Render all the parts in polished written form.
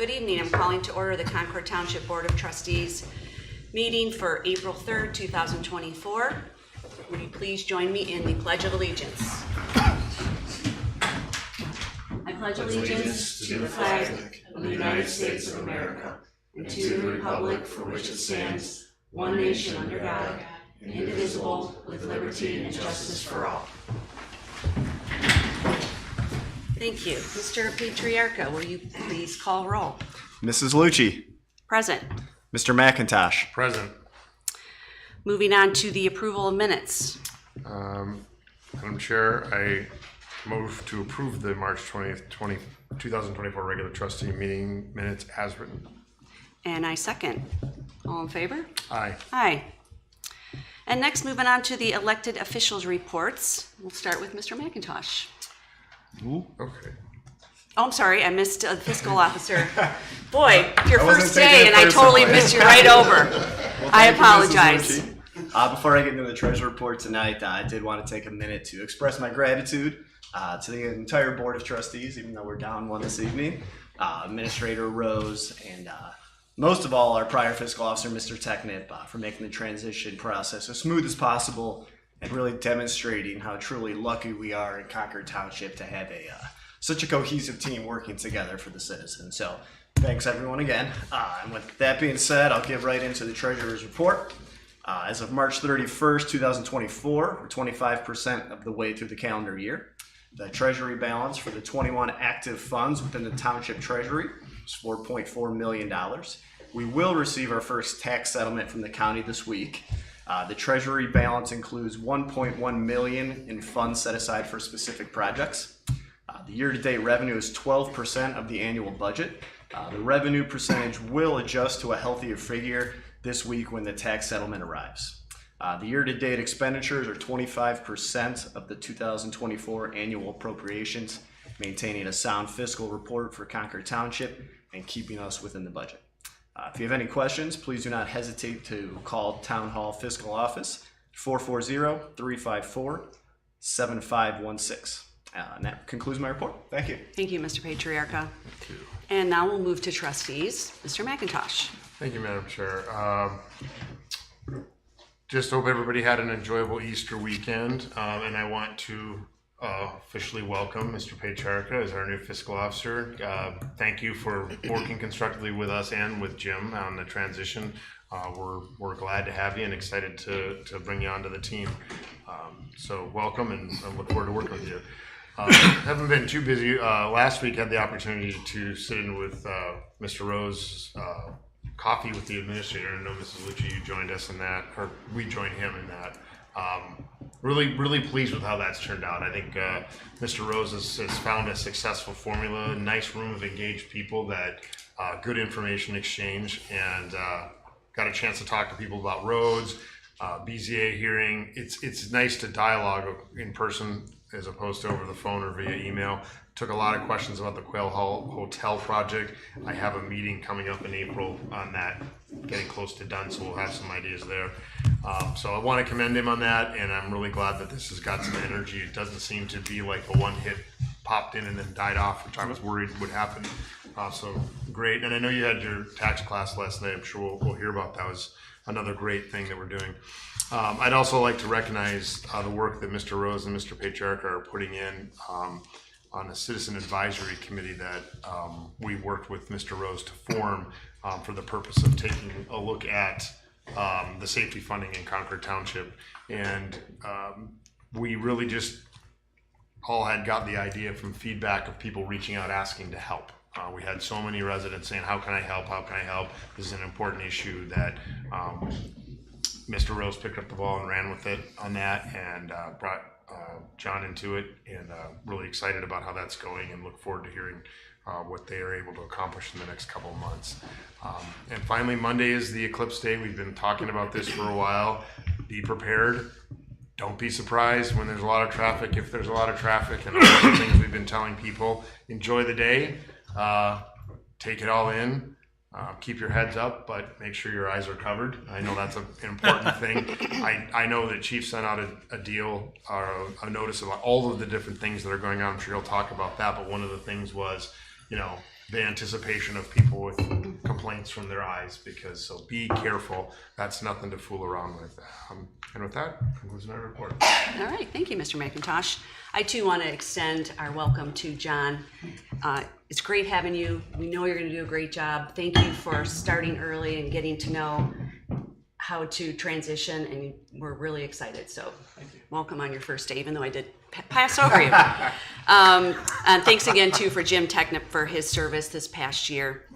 Good evening. I'm calling to order the Concord Township Board of Trustees meeting for April 3rd, 2024. Would you please join me in the Pledge of Allegiance? I pledge allegiance to the flag of the United States of America and to the republic for which it stands, one nation under God, indivisible, with liberty and justice for all. Thank you. Mr. Patriarca, will you please call roll? Mrs. Lucci. Present. Mr. McIntosh. Present. Moving on to the approval of minutes. Madam Chair, I move to approve the March 20th, 2024 regular trustee meeting minutes as written. And I second. All in favor? Aye. Aye. And next, moving on to the elected officials reports. We'll start with Mr. McIntosh. Ooh, okay. Oh, I'm sorry, I missed the fiscal officer. Boy, your I wasn't first taking day it and I totally personally. missed you right over. Well, I thank you, Mrs. apologize. Lucci. Before I get into the treasure report tonight, I did want to take a minute to express my gratitude to the entire Board of Trustees, even though we're down one this evening, Administrator Rose, and most of all, our prior fiscal officer, Mr. Technip, for making the transition process as smooth as possible and really demonstrating how truly lucky we are in Concord Township to have such a cohesive team working together for the citizens. So thanks everyone again. And with that being said, I'll get right into the treasurer's report. As of March 31st, 2024, we're 25% of the way through the calendar year. The treasury balance for the 21 active funds within the township treasury is $4.4 million. We will receive our first tax settlement from the county this week. The treasury balance includes $1.1 million in funds set aside for specific projects. The year-to-date revenue is 12% of the annual budget. The revenue percentage will adjust to a healthier figure this week when the tax settlement arrives. The year-to-date expenditures are 25% of the 2024 annual appropriations, maintaining a sound fiscal report for Concord Township and keeping us within the budget. If you have any questions, please do not hesitate to call Town Hall Fiscal Office 440-354-7516. And that concludes my report. Thank you. Thank you, Mr. Patriarca. Thank you. And now we'll move to trustees. Mr. McIntosh. Thank you, Madam Chair. Just hope everybody had an enjoyable Easter weekend, and I want to officially welcome Mr. Patriarca as our new fiscal officer. Thank you for working constructively with us and with Jim on the transition. We're glad to have you and excited to bring you onto the team. So welcome, and I look forward to working with you. Haven't been too busy. Last week had the opportunity to sit in with Mr. Rose, coffee with the administrator. I know Mrs. Lucci, you joined us in that, or we joined him in that. Really pleased with how that's turned out. I think Mr. Rose has found a successful formula, a nice room of engaged people, that good information exchange, and got a chance to talk to people about roads, BZA hearing. It's nice to dialogue in person as opposed to over the phone or via email. Took a lot of questions about the Quail Hall Hotel project. I have a meeting coming up in April on that, getting close to done, so we'll have some ideas there. So I want to commend him on that, and I'm really glad that this has got some energy. It doesn't seem to be like a one hit popped in and then died off, which I was worried would happen. So great. And I know you had your tax class last night. I'm sure we'll hear about that. Was another great thing that we're doing. I'd also like to recognize the work that Mr. Rose and Mr. Patriarca are putting in on a citizen advisory committee that we worked with Mr. Rose to form for the purpose of taking a look at the safety funding in Concord Township. And we really just all had got the idea from feedback of people reaching out asking to help. We had so many residents saying, how can I help? How can I help? This is an important issue that Mr. Rose picked up the ball and ran with it on that, and brought John into it, and really excited about how that's going, and look forward to hearing what they are able to accomplish in the next couple of months. And finally, Monday is the eclipse day. We've been talking about this for a while. Be prepared. Don't be surprised when there's a lot of traffic, if there's a lot of traffic, and all the things we've been telling people. Enjoy the day. Take it all in. Keep your heads up, but make sure your eyes are covered. I know that's an important thing. I know that Chief sent out a deal or a notice about all of the different things that are going on. I'm sure he'll talk about that, but one of the things was the anticipation of people with complaints from their eyes, so be careful. That's nothing to fool around with. And with that, concludes my report. All right, thank you, Mr. McIntosh. I too want to extend our welcome to John. It's great having you. We know you're going to do a great job. Thank you for starting early and getting to know how to transition, and we're really excited. So welcome on your first day, even though I did pass over you. And thanks again too for Jim Technip for his service this past year.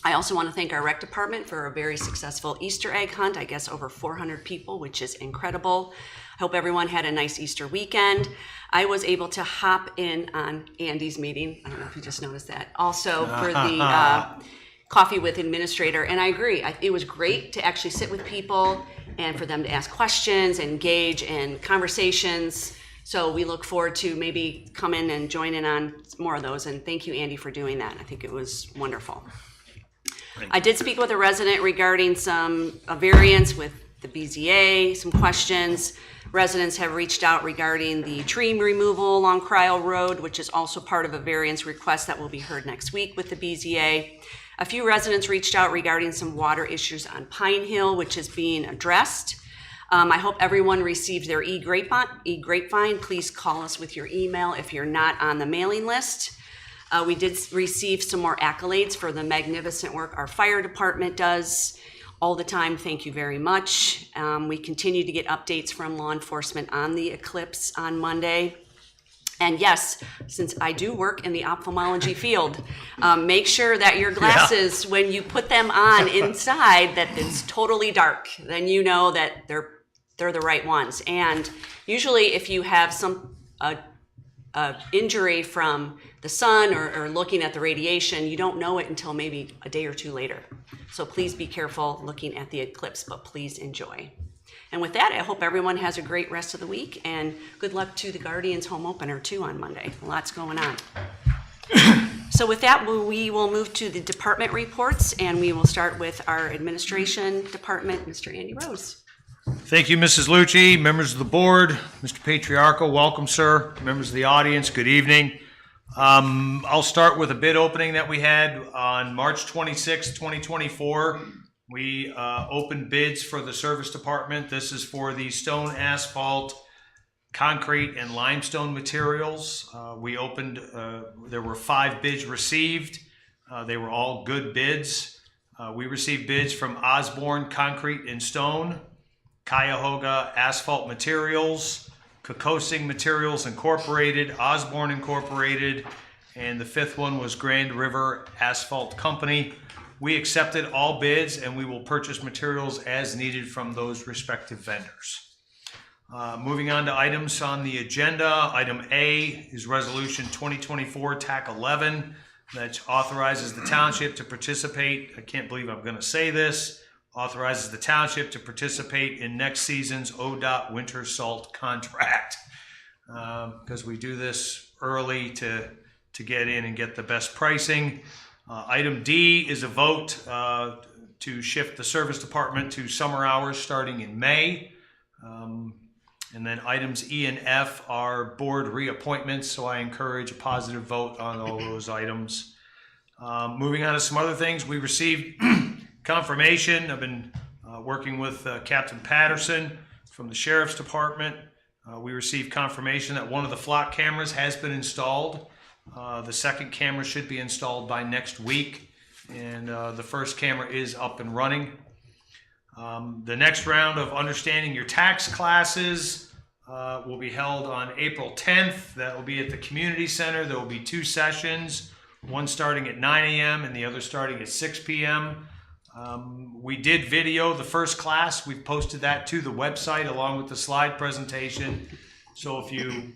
I also want to thank our rec department for a very successful Easter egg hunt. I guess over 400 people, which is incredible. I hope everyone had a nice Easter weekend. I was able to hop in on Andy's meeting. I don't know if you just noticed that. Also for the Coffee with Administrator, and I agree. It was great to actually sit with people and for them to ask questions, engage in conversations. So we look forward to maybe come in and join in on more of those. And thank you, Andy, for doing that. I think it was wonderful. I did speak with a resident regarding a variance with the BZA, some questions. Residents have reached out regarding the tree removal along Cryle Road, which is also part of a variance request that will be heard next week with the BZA. A few residents reached out regarding some water issues on Pine Hill, which is being addressed. I hope everyone received their e-grapevine. Please call us with your email if you're not on the mailing list. We did receive some more accolades for the magnificent work our fire department does all the time. Thank you very much. We continue to get updates from law enforcement on the eclipse on Monday. And yes, since I do work in the ophthalmology field, make sure that your glasses, when you put them on inside, that it's totally dark. Then you know that they're the right ones. And usually if you have some injury from the sun or looking at the radiation, you don't know it until maybe a day or two later. So please be careful looking at the eclipse, but please enjoy. And with that, I hope everyone has a great rest of the week, and good luck to the Guardians home opener too on Monday. Lots going on. So with that, we will move to the department reports, and we will start with our administration department, Mr. Andy Rose. Thank you, Mrs. Lucci, members of the board, Mr. Patriarchal, welcome, sir. Members of the audience, good evening. I'll start with a bid opening that we had on March 26, 2024. We opened bids for the service department. This is for the stone, asphalt, concrete, and limestone materials. We opened, there were 5 bids received. They were all good bids. We received bids from Osborne Concrete and Stone, Cuyahoga Asphalt Materials, Kokosing Materials Incorporated, Osborne Incorporated, and the 5th one was Grand River Asphalt Company. We accepted all bids, and we will purchase materials as needed from those respective vendors. Moving on to items on the agenda, item A is Resolution 2024 TAC 11 that authorizes the township to participate. I can't believe I'm going to say this. Authorizes the township to participate in next season's ODOT winter salt contract, because we do this early to get in and get the best pricing. Item D is a vote to shift the service department to summer hours starting in May. And then items E and F are board reappointments, so I encourage a positive vote on all those items. Moving on to some other things, we received confirmation. I've been working with Captain Patterson from the Sheriff's Department. We received confirmation that one of the flock cameras has been installed. The second camera should be installed by next week, and the first camera is up and running. The next round of Understanding Your Tax classes will be held on April 10th. That will be at the Community Center. There will be 2 sessions, one starting at 9 a.m. and the other starting at 6 p.m. We did video the first class. We've posted that to the website along with the slide presentation. So if you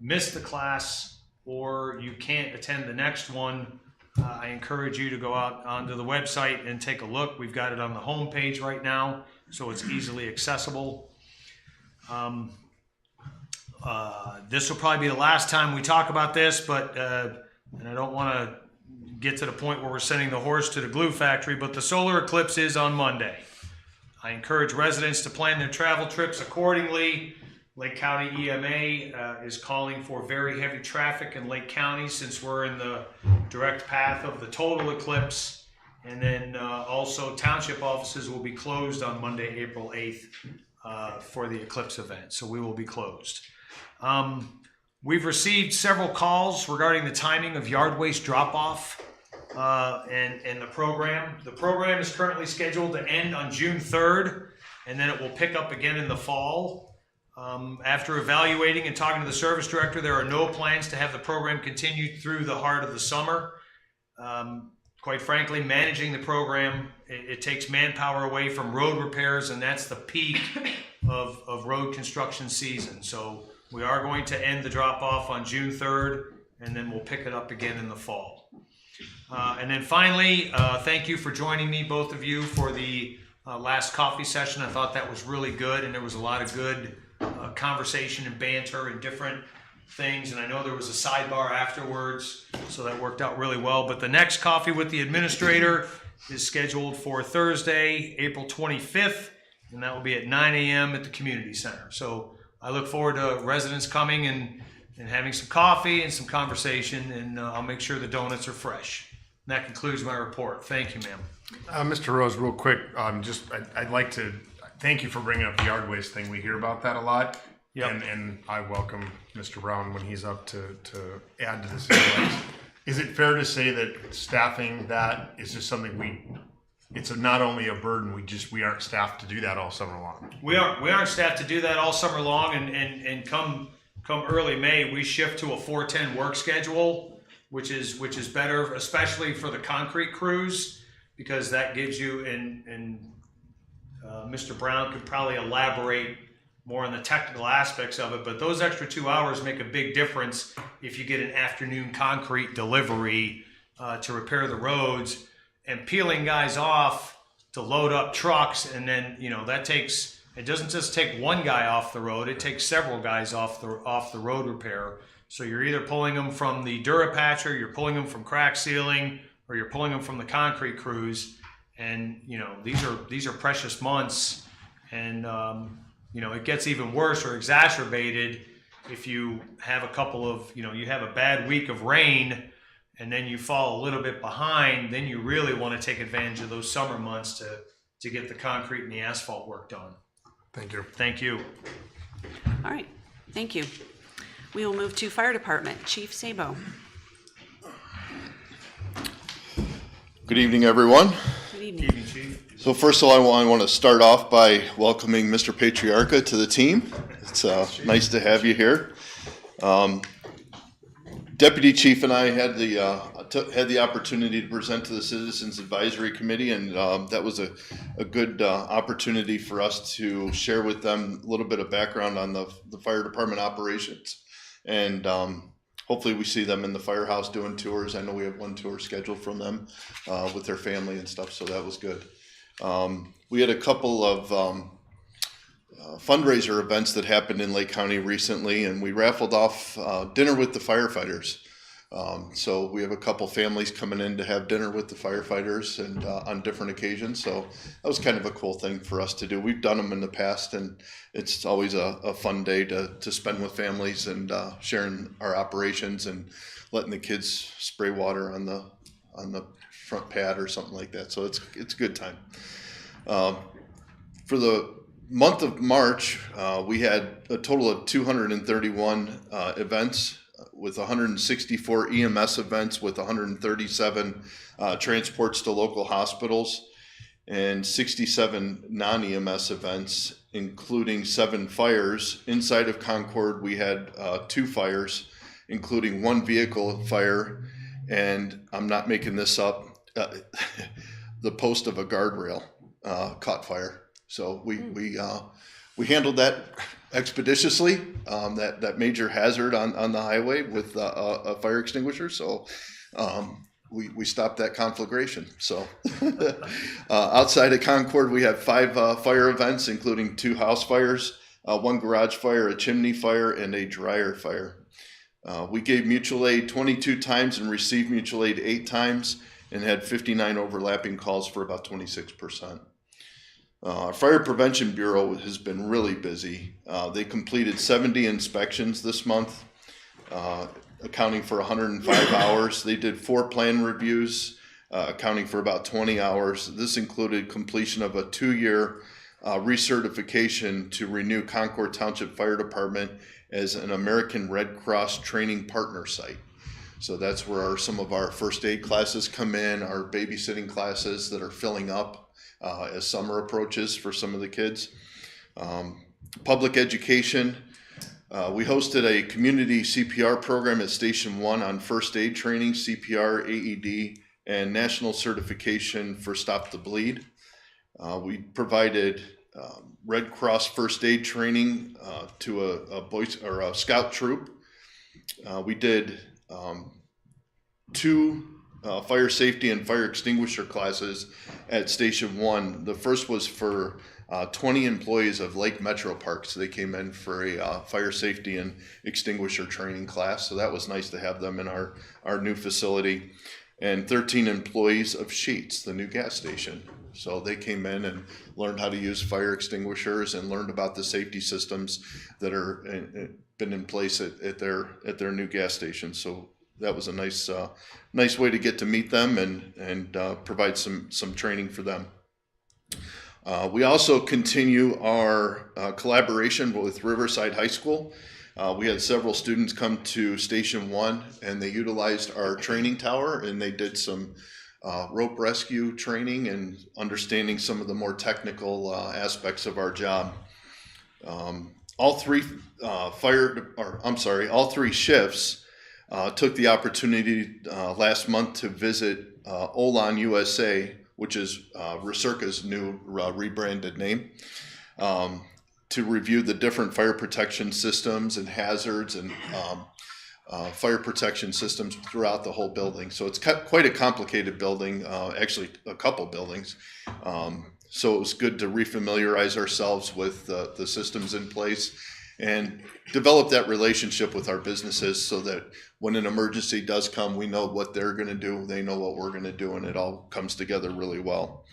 missed the class or you can't attend the next one, I encourage you to go out onto the website and take a look. We've got it on the home page right now, so it's easily accessible. This will probably be the last time we talk about this, but and I don't want to get to the point where we're sending the horse to the glue factory, but the solar eclipse is on Monday. I encourage residents to plan their travel trips accordingly. Lake County EMA is calling for very heavy traffic in Lake County since we're in the direct path of the total eclipse. And then also township offices will be closed on Monday, April 8th for the eclipse event. So we will be closed. We've received several calls regarding the timing of yard waste drop-off and the program. The program is currently scheduled to end on June 3rd, and then it will pick up again in the fall. After evaluating and talking to the service director, there are no plans to have the program continue through the heart of the summer. Quite frankly, managing the program, it takes manpower away from road repairs, and that's the peak of road construction season. So we are going to end the drop-off on June 3rd, and then we'll pick it up again in the fall. And then finally, thank you for joining me, both of you, for the last coffee session. I thought that was really good, and there was a lot of good conversation and banter and different things. And I know there was a sidebar afterwards, so that worked out really well. But the next coffee with the administrator is scheduled for Thursday, April 25th, and that will be at 9 a.m. at the community center. So I look forward to residents coming and having some coffee and some conversation, and I'll make sure the donuts are fresh. And that concludes my report. Thank you, ma'am. Mr. Rose, real quick, I'd like to thank you for bringing up the yard waste thing. We hear about that a lot. Yep. And I welcome Mr. Brown when he's up to add to this. Advice. Is it fair to say that staffing that is just something it's not only a burden, we aren't staffed to do that all summer long? We aren't staffed to do that all summer long, and come early May, we shift to a 4-10 work schedule, which is better, especially for the concrete crews, because that gives you, and Mr. Brown could probably elaborate more on the technical aspects of it, but those extra 2 hours make a big difference if you get an afternoon concrete delivery to repair the roads, and peeling guys off to load up trucks. And then, it doesn't just take one guy off the road, it takes several guys off the road repair. So you're either pulling them from the Durapatcher, you're pulling them from crack sealing, or you're pulling them from the concrete crews. And these are precious months, and it gets even worse or exacerbated if you have a couple of, you have a bad week of rain and then you fall a little bit behind. Then you really want to take advantage of those summer months to get the concrete and the asphalt work done. Thank you. Thank you. All right, thank you. We will move to Fire Department. Chief Sabo. Good evening, everyone. Good evening. Evening, Chief. So first of all, I want to start off by welcoming Mr. Patriarca to the team. It's nice to have you here. Deputy Chief and I had the opportunity to present to the Citizens Advisory Committee, and that was a good opportunity for us to share with them a little bit of background on the fire department operations. And hopefully we see them in the firehouse doing tours. I know we have one tour scheduled from them with their family and stuff, so that was good. We had a couple of fundraiser events that happened in Lake County recently, and we raffled off dinner with the firefighters. So we have a couple families coming in to have dinner with the firefighters and on different occasions. So that was kind of a cool thing for us to do. We've done them in the past, and it's always a fun day to spend with families and sharing our operations and letting the kids spray water on the front pad or something like that. So it's a good time. For the month of March, we had a total of 231 events with 164 EMS events with 137 transports to local hospitals and 67 non-EMS events, including 7 fires. Inside of Concord, we had 2 fires, including 1 vehicle fire, and I'm not making this up, the post of a guardrail caught fire. So we handled that expeditiously, that major hazard on the highway with a fire extinguisher. So we stopped that conflagration. So outside of Concord, we had 5 fire events, including 2 house fires, 1 garage fire, a chimney fire, and a dryer fire. We gave mutual aid 22 times and received mutual aid 8 times, and had 59 overlapping calls for about 26%. Our Fire Prevention Bureau has been really busy. They completed 70 inspections this month, accounting for 105 hours. They did 4 plan reviews, accounting for about 20 hours. This included completion of a 2-year recertification to renew Concord Township Fire Department as an American Red Cross training partner site. So that's where some of our first aid classes come in, our babysitting classes that are filling up as summer approaches for some of the kids. Public education. We hosted a community CPR program at Station 1 on first aid training, CPR, AED, and national certification for Stop the Bleed. We provided Red Cross first aid training to a scout troop. We did 2 fire safety and fire extinguisher classes at Station 1. The first was for 20 employees of Lake Metro Park. So they came in for a fire safety and extinguisher training class. So that was nice to have them in our new facility. And 13 employees of Sheetz, the new gas station. So they came in and learned how to use fire extinguishers and learned about the safety systems that are been in place at their new gas station. So that was a nice way to get to meet them and provide some training for them. We also continue our collaboration with Riverside High School. We had several students come to Station 1 and they utilized our training tower and they did some rope rescue training and understanding some of the more technical aspects of our job. All three shifts took the opportunity last month to visit Olan USA, which is Recirca's new rebranded name, to review the different fire protection systems and hazards and fire protection systems throughout the whole building. So it's quite a complicated building, actually a couple buildings. So it was good to refamiliarize ourselves with the systems in place and develop that relationship with our businesses so that when an emergency does come, we know what they're going to do, they know what we're going to do, and it all comes together really well.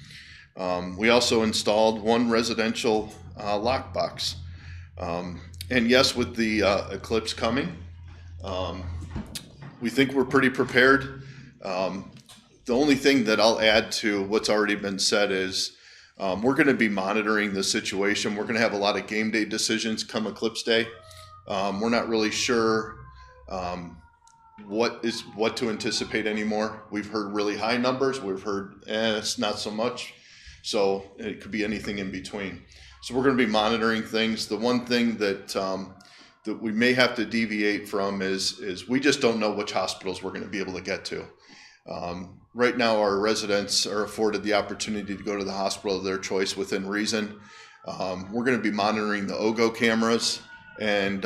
We also installed 1 residential lockbox. And yes, with the eclipse coming, we think we're pretty prepared. The only thing that I'll add to what's already been said is we're going to be monitoring the situation. We're going to have a lot of game day decisions come eclipse day. We're not really sure what to anticipate anymore. We've heard really high numbers. We've heard it's not so much. So it could be anything in between. So we're going to be monitoring things. The one thing that we may have to deviate from is we just don't know which hospitals we're going to be able to get to. Right now, our residents are afforded the opportunity to go to the hospital of their choice within reason. We're going to be monitoring the OGO cameras, and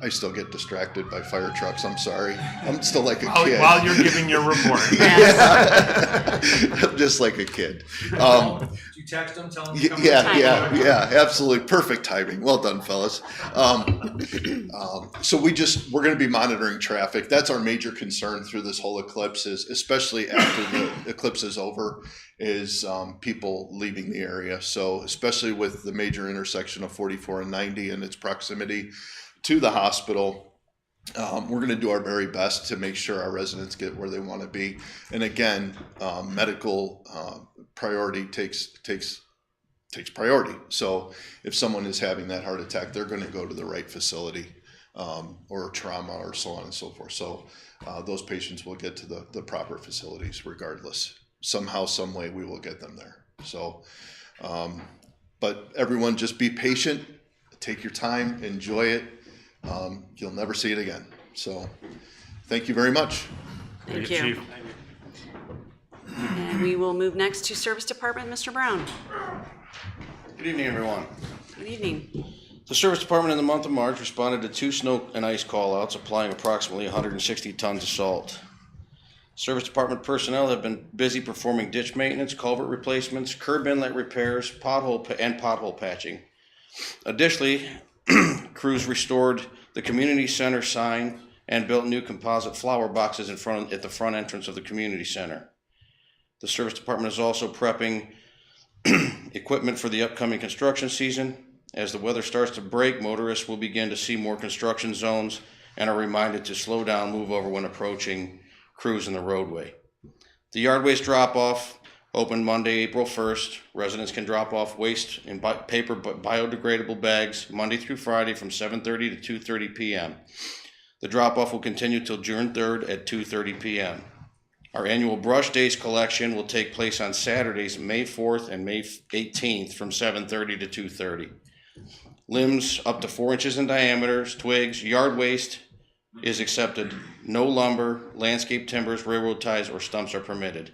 I still get distracted by fire trucks. I'm sorry. I'm still like a kid. While you're giving your report. Yeah. I'm just like a kid. Did you text them, tell them to come? Yeah, absolutely. Perfect timing. Well done, fellas. So we're going to be monitoring traffic. That's our major concern through this whole eclipse, is especially after the eclipse is over, is people leaving the area. So especially with the major intersection of 44 and 90 and its proximity to the hospital, we're going to do our very best to make sure our residents get where they want to be. And again, medical priority takes priority. So if someone is having that heart attack, they're going to go to the right facility, or trauma, or so on and so forth. So those patients will get to the proper facilities regardless. Somehow, some way, we will get them there. So, but everyone, just be patient, take your time, enjoy it. You'll never see it again. So thank you very much. Thank you. Chief. And we will move next to Service Department, Mr. Brown. Good evening, everyone. Good evening. The Service Department in the month of March responded to 2 snow and ice call-outs, applying approximately 160 tons of salt. Service Department personnel have been busy performing ditch maintenance, culvert replacements, curb inlet repairs, pothole patching. Additionally, crews restored the community center sign and built new composite flower boxes at the front entrance of the community center. The service department is also prepping equipment for the upcoming construction season. As the weather starts to break, motorists will begin to see more construction zones and are reminded to slow down, move over when approaching crews in the roadway. The yard waste drop-off opened Monday, April 1st. Residents can drop off waste in paper biodegradable bags Monday through Friday from 7:30 to 2:30 p.m. The drop-off will continue till June 3rd at 2:30 p.m. Our annual brush days collection will take place on Saturdays, May 4th and May 18th from 7:30 to 2:30. Limbs up to 4 inches in diameter, twigs, yard waste is accepted. No lumber, landscape timbers, railroad ties, or stumps are permitted.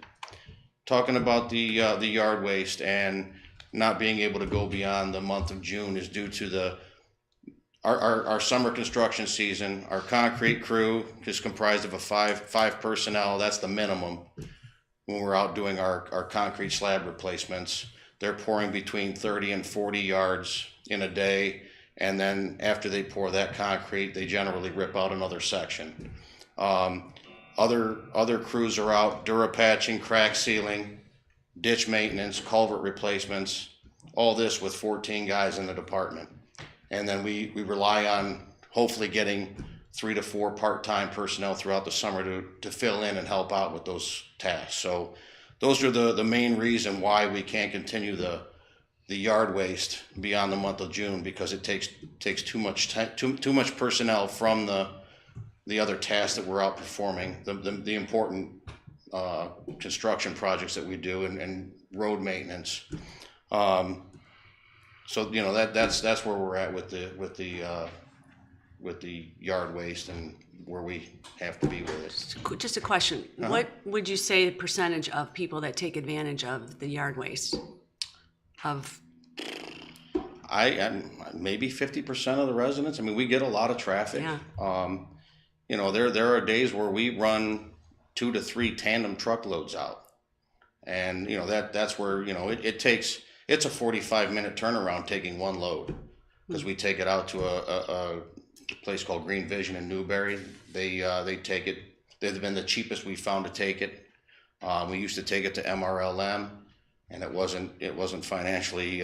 Talking about the yard waste and not being able to go beyond the month of June is due to our summer construction season. Our concrete crew is comprised of five personnel. That's the minimum when we're out doing our concrete slab replacements. They're pouring between 30 and 40 yards in a day, and then after they pour that concrete, they generally rip out another section. Other crews are out Durapatching, crack sealing, ditch maintenance, culvert replacements, all this with 14 guys in the department. And then we rely on hopefully getting 3 to 4 part-time personnel throughout the summer to fill in and help out with those tasks. So those are the main reason why we can't continue the yard waste beyond the month of June, because it takes too much personnel from the other tasks that we're out performing, the important construction projects that we do and road maintenance. So that's where we're at with the yard waste and where we have to be with it. Just a question. What would you say the percentage of people that take advantage of the yard waste? Maybe 50% of the residents. I mean, we get a lot of traffic. Yeah. There are days where we run 2 to 3 tandem truckloads out, and that's where it's a 45-minute turnaround taking one load, because we take it out to a place called Green Vision in Newberry. They take it. They've been the cheapest we found to take it. We used to take it to MRLM, and it wasn't financially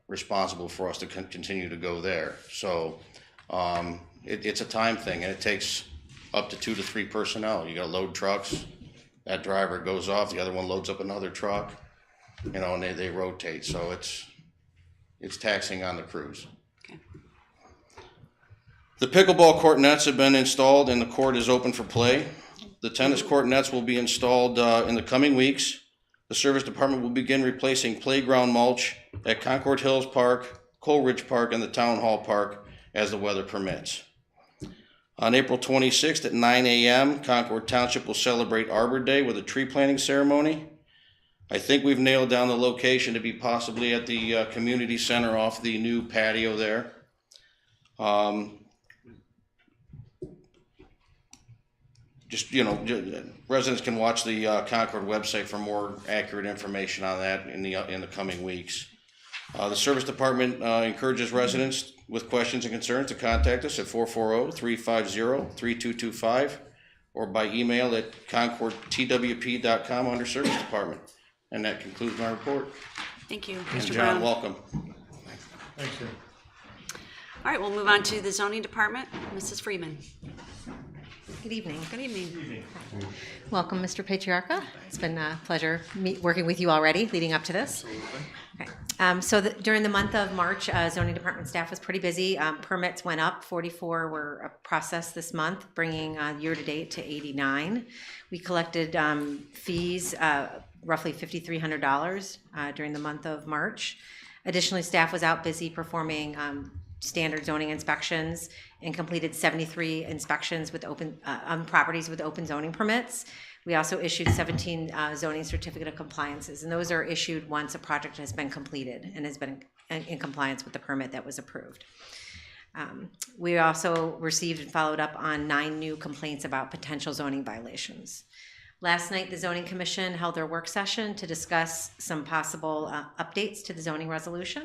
responsible for us to continue to go there. So it's a time thing, and it takes up to 2 to 3 personnel. You got to load trucks. That driver goes off. The other one loads up another truck. And they rotate. So it's taxing on the crews. Okay. The pickleball court nets have been installed, and the court is open for play. The tennis court nets will be installed in the coming weeks. The service department will begin replacing playground mulch at Concord Hills Park, Coleridge Park, and the Town Hall Park as the weather permits. On April 26th at 9 a.m., Concord Township will celebrate Arbor Day with a tree planting ceremony. I think we've nailed down the location to be possibly at the community center off the new patio there. Residents can watch the Concord website for more accurate information on that in the coming weeks. The service department encourages residents with questions and concerns to contact us at 440-350-3225 or by email at concordtwp.com under service department. And that concludes my report. Thank you, And Mr. John, Brown. welcome. Thank you. All right, we'll move on to the zoning department. Mrs. Freeman. Good evening. Good evening. Welcome, Mr. Patriarca. It's been a pleasure working with you already leading up to this. Okay. During the month of March, zoning department staff was pretty busy. Permits went up. 44 were processed this month, bringing year-to-date to 89. We collected fees, roughly $5,300 during the month of March. Additionally, staff was out busy performing standard zoning inspections and completed 73 inspections with on properties with open zoning permits. We also issued 17 zoning certificate of compliances, and those are issued once a project has been completed and has been in compliance with the permit that was approved. We also received and followed up on 9 new complaints about potential zoning violations. Last night, the Zoning Commission held their work session to discuss some possible updates to the zoning resolution.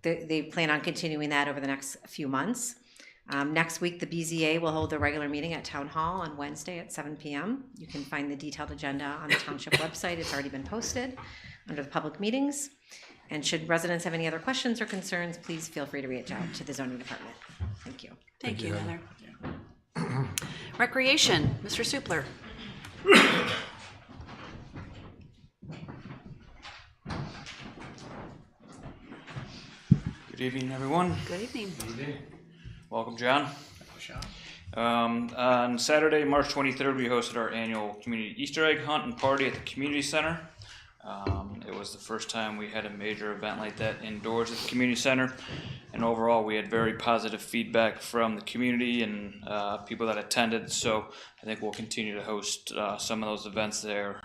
They plan on continuing that over the next few months. Next week, the BZA will hold their regular meeting at Town Hall on Wednesday at 7 p.m. You can find the detailed agenda on the township website. It's already been posted under the public meetings. And should residents have any other questions or concerns, please feel free to reach out to the zoning department. Thank you. Thank you, Heather. Recreation, Mr. Supler. Good evening, everyone. Good evening. Welcome, John. On Saturday, March 23rd, we hosted our annual community Easter egg hunt and party at the community center. It was the first time we had a major event like that indoors at the community center, and overall we had very positive feedback from the community and people that attended, so I think we'll continue to host some of those events there,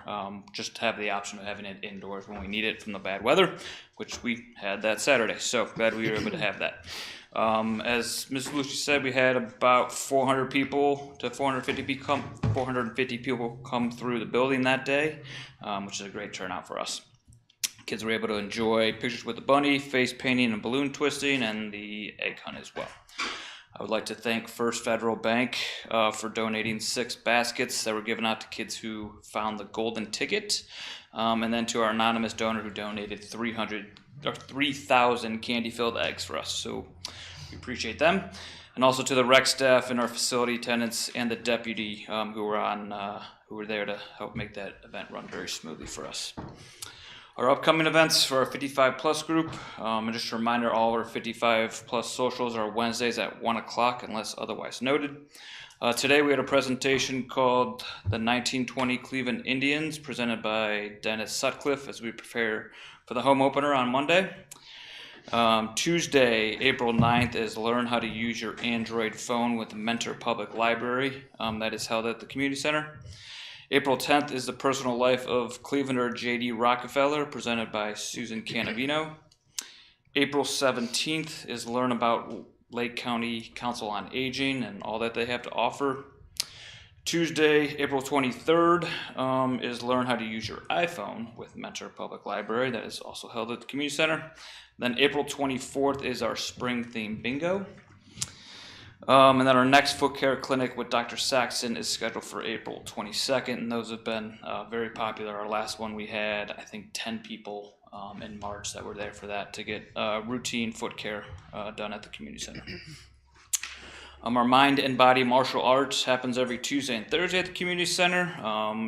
just to have the option of having it indoors when we need it from the bad weather, which we had that Saturday, so glad we were able to have that. As Ms. Lucci said, we had about 400 people to 450 people come through the building that day, which is a great turnout for us. Kids were able to enjoy pictures with the bunny, face painting and balloon twisting, and the egg hunt as well. I would like to thank First Federal Bank for donating 6 baskets that were given out to kids who found the golden ticket, and then to our anonymous donor who donated 3,000 candy-filled eggs for us. So we appreciate them, and also to the rec staff and our facility attendants and the deputy who were there to help make that event run very smoothly for us. Our upcoming events for our 55 plus group, and just a reminder, all our 55 plus socials are Wednesdays at 1 o'clock unless otherwise noted. Today we had a presentation called The 1920 Cleveland Indians, presented by Dennis Sutcliffe as we prepare for the home opener on Monday. Tuesday, April 9th is Learn How to Use Your Android Phone with the Mentor Public Library. That is held at the community center. April 10th is The Personal Life of Clevelander J.D. Rockefeller, presented by Susan Canavino. April 17th is Learn About Lake County Council on Aging and all that they have to offer. Tuesday, April 23rd is Learn How to Use Your iPhone with Mentor Public Library. That is also held at the community center. Then April 24th is our spring theme bingo. And then our next foot care clinic with Dr. Saxon is scheduled for April 22nd, and those have been very popular. Our last one we had, I think, 10 people in March that were there for that to get routine foot care done at the community center. Our mind and body martial arts happens every Tuesday and Thursday at the community center.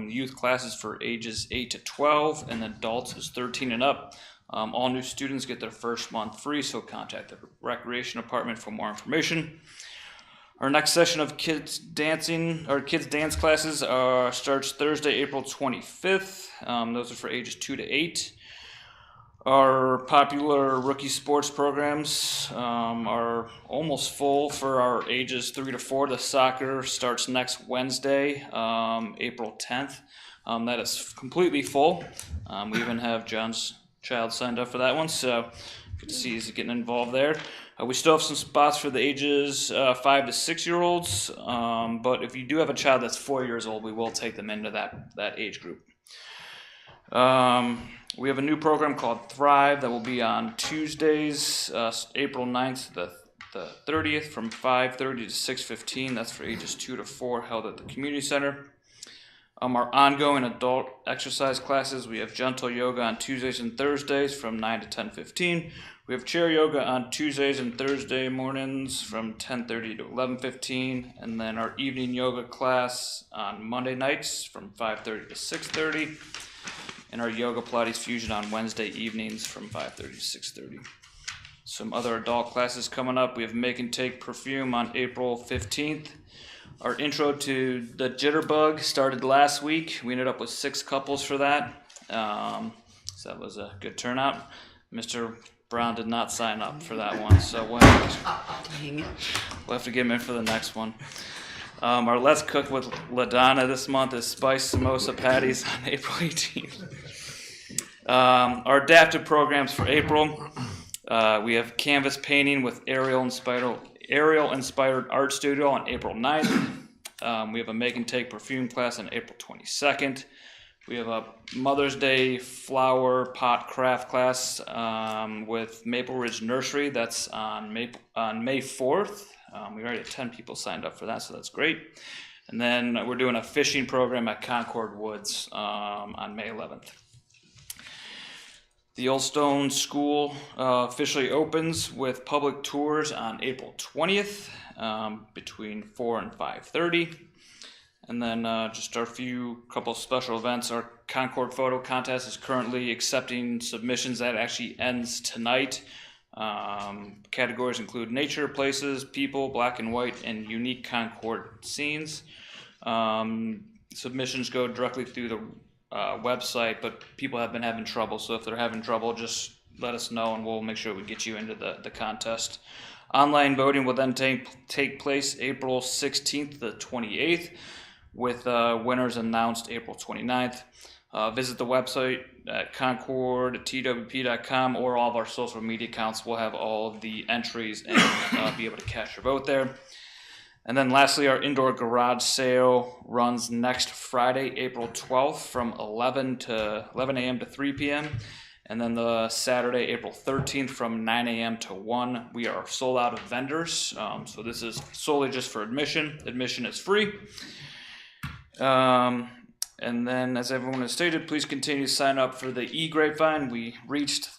Youth classes for ages 8 to 12, and adults is 13 and up. All new students get their first month free, so contact the recreation department for more information. Our next session of kids dance classes starts Thursday, April 25th. Those are for ages 2 to 8. Our popular rookie sports programs are almost full for our ages 3 to 4. The soccer starts next Wednesday, April 10th. That is completely full. We even have John's child signed up for that one, so good to see he's getting involved there. We still have some spots for the ages 5 to 6 year olds, but if you do have a child that's 4 years old, we will take them into that age group. We have a new program called Thrive that will be on Tuesdays, April 9th to the 30th from 5:30 to 6:15. That's for ages 2 to 4, held at the community center. Our ongoing adult exercise classes, we have gentle yoga on Tuesdays and Thursdays from 9 to 10:15. We have chair yoga on Tuesdays and Thursday mornings from 10:30 to 11:15. And then our evening yoga class on Monday nights from 5:30 to 6:30. And our yoga Pilates fusion on Wednesday evenings from 5:30 to 6:30. Some other adult classes coming up. We have Make and Take Perfume on April 15th. Our intro to the Jitterbug started last week. We ended up with 6 couples for that. So that was a good turnout. Mr. Brown did not sign up for that one, so we'll have to get him in for the next one. Our Let's Cook with LaDonna this month is spiced samosa patties on April 18th. Our adaptive programs for April, we have canvas painting with aerial inspired art studio on April 9th. We have a Make and Take Perfume class on April 22nd. We have a Mother's Day flower pot craft class with Maple Ridge Nursery. That's on May 4th. We already had 10 people signed up for that, so that's great. And then we're doing a fishing program at Concord Woods on May 11th. The Old Stone School officially opens with public tours on April 20th between 4 and 5:30. And then just our couple special events. Our Concord Photo Contest is currently accepting submissions. That actually ends tonight. Categories include nature, places, people, black and white, and unique Concord scenes. Submissions go directly through the website, but people have been having trouble. So if they're having trouble, just let us know and we'll make sure we get you into the contest. Online voting will then take place April 16th to 28th, with winners announced April 29th. Visit the website at concordtwp.com or all of our social media accounts. We'll have all of the entries and be able to cast your vote there. And then lastly, our indoor garage sale runs next Friday, April 12th from 11 a.m. to 3 p.m. And then the Saturday, April 13th from 9 a.m. to 1. We are sold out of vendors. So this is solely just for admission. Admission is free. And then, as everyone has stated, please continue to sign up for the e-grapevine. We reached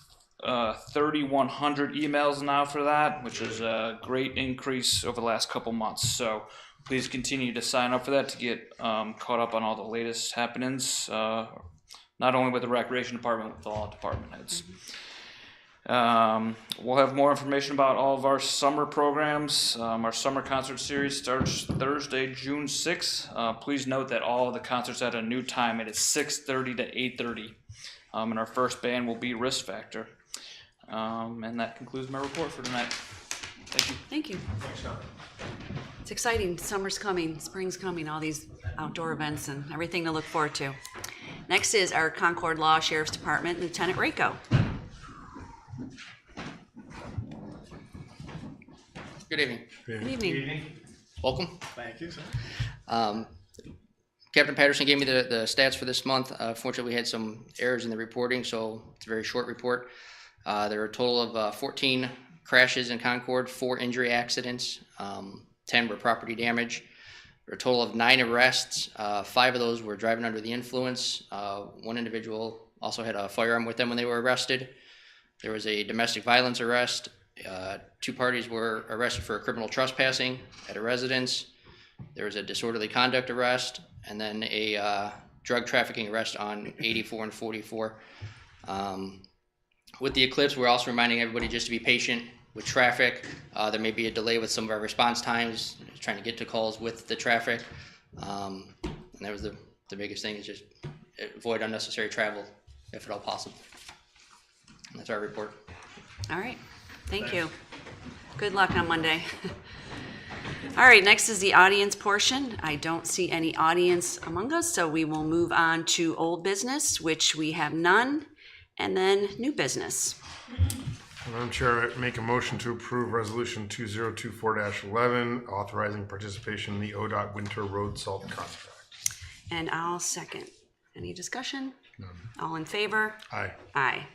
3,100 emails now for that, which is a great increase over the last couple months. So please continue to sign up for that to get caught up on all the latest happenings, not only with the Recreation Department, but with all department heads. We'll have more information about all of our summer programs. Our summer concert series starts Thursday, June 6th. Please note that all of the concerts at a new time. It is 6:30 to 8:30. And our first band will be Risk Factor. And that concludes my report for tonight. Thank you. Thank you. It's exciting. Summer's coming, spring's coming, all these outdoor events and everything to look forward to. Next is our Concord Law Sheriff's Department, Lieutenant Rako. Good evening. Good evening. Welcome. Thank you, sir. Captain Patterson gave me the stats for this month. Fortunately, we had some errors in the reporting, so it's a very short report. There are a total of 14 crashes in Concord, 4 injury accidents, 10 were property damage. There are a total of 9 arrests. 5 of those were driving under the influence. One individual also had a firearm with them when they were arrested. There was a domestic violence arrest. 2 parties were arrested for criminal trespassing at a residence. There was a disorderly conduct arrest, and then a drug trafficking arrest on 84 and 44. With the eclipse, we're also reminding everybody just to be patient with traffic. There may be a delay with some of our response times, trying to get to calls with the traffic. And that was the biggest thing, is just avoid unnecessary travel if at all possible. And that's our report. All right. Thank you. Good luck on Monday. All right, next is the audience portion. I don't see any audience among us, so we will move on to old business, which we have none, and then new business. Madam Chair, I make a motion to approve Resolution 2024-11, authorizing participation in the ODOT Winter Road Salt Contract. And I'll second. Any discussion? None. All in favor? Aye. Aye.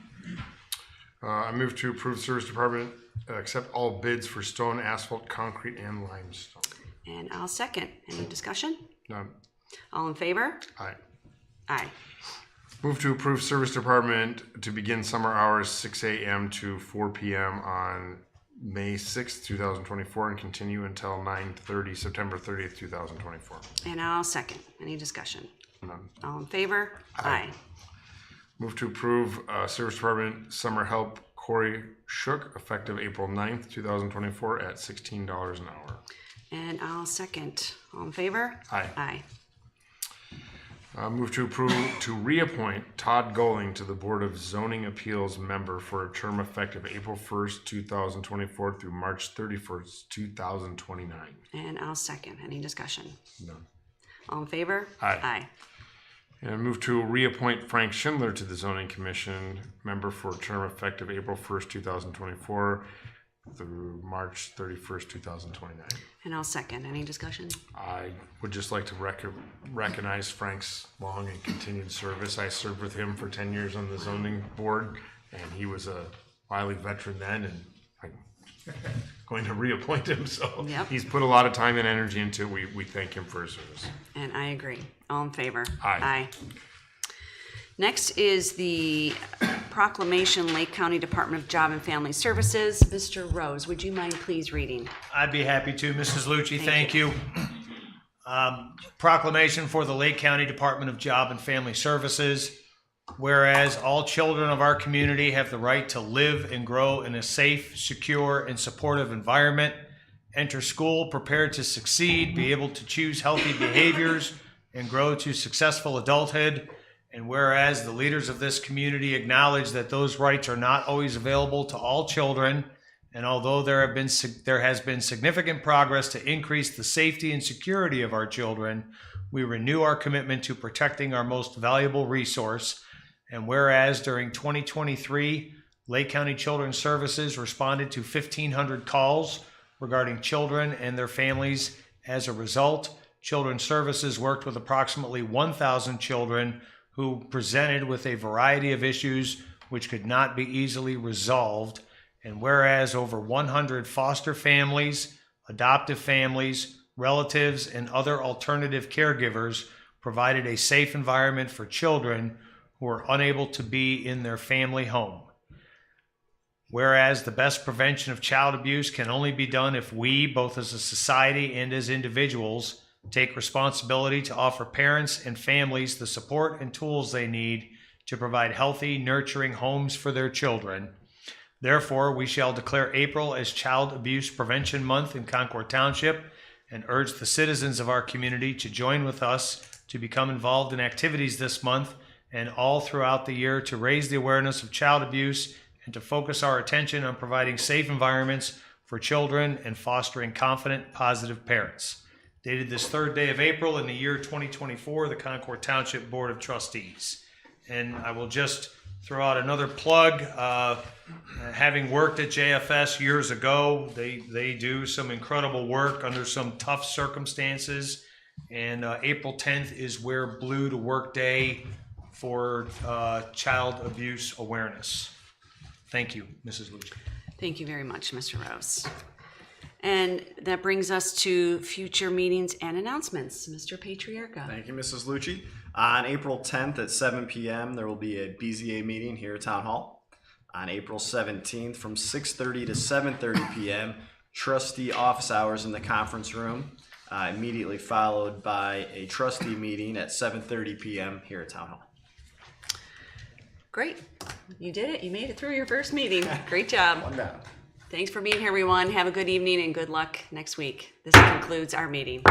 I move to approve Service Department accept all bids for stone, asphalt, concrete, and limestone. And I'll second. Any discussion? None. All in favor? Aye. Aye. Move to approve Service Department to begin summer hours 6 a.m. to 4 p.m. on May 6th, 2024, and continue until 9:30, September 30th, 2024. And I'll second. Any discussion? None. All in favor? Aye. Move to approve Service Department summer help Corey Shook, effective April 9th, 2024 at $16 an hour. And I'll second. All in favor? Aye. Aye. Move to approve to reappoint Todd Goling to the Board of Zoning Appeals member for a term effective April 1st, 2024 through March 31st, 2029. And I'll second. Any discussion? None. All in favor? Aye. Aye. And move to reappoint Frank Schindler to the Zoning Commission member for a term effective April 1st, 2024 through March 31st, 2029. And I'll second. Any discussion? I would just like to recognize Frank's long and continued service. I served with him for 10 years on the zoning board, and he was a wily veteran then, and going to reappoint him. So Yep. he's put a lot of time and energy into it. We thank him for his service. And I agree. All in favor? Aye. Next is the proclamation, Lake County Department of Job and Family Services. Mr. Rose, would you mind please reading? I'd be happy to, Mrs. Lucci, thank you. Proclamation for the Lake County Department of Job and Family Services. Whereas all children of our community have the right to live and grow in a safe, secure, and supportive environment, enter school prepared to succeed, be able to choose healthy behaviors, and grow to successful adulthood. And whereas the leaders of this community acknowledge that those rights are not always available to all children, and although there has been significant progress to increase the safety and security of our children, we renew our commitment to protecting our most valuable resource. And whereas during 2023, Lake County Children's Services responded to 1,500 calls regarding children and their families. As a result, Children's Services worked with approximately 1,000 children who presented with a variety of issues which could not be easily resolved. And whereas over 100 foster families, adoptive families, relatives, and other alternative caregivers provided a safe environment for children who are unable to be in their family home. Whereas the best prevention of child abuse can only be done if we, both as a society and as individuals, take responsibility to offer parents and families the support and tools they need to provide healthy, nurturing homes for their children. Therefore, we shall declare April as Child Abuse Prevention Month in Concord Township and urge the citizens of our community to join with us to become involved in activities this month and all throughout the year to raise the awareness of child abuse and to focus our attention on providing safe environments for children and fostering confident, positive parents. Dated this third day of April in the year 2024, the Concord Township Board of Trustees. And I will just throw out another plug. Having worked at JFS years ago, they do some incredible work under some tough circumstances. And April 10th is Wear Blue to Work Day for child abuse awareness. Thank you, Mrs. Lucci. Thank you very much, Mr. Rose. And that brings us to future meetings and announcements. Mr. Patriarca. Thank you, Mrs. Lucci. On April 10th at 7 p.m., there will be a BZA meeting here at Town Hall. On April 17th from 6:30 to 7:30 p.m., trustee office hours in the conference room, immediately followed by a trustee meeting at 7:30 p.m. here at Town Hall. Great. You did it. You made it through your first meeting. Great job. One down. Thanks for being here, everyone. Have a good evening and good luck next week. This concludes our meeting.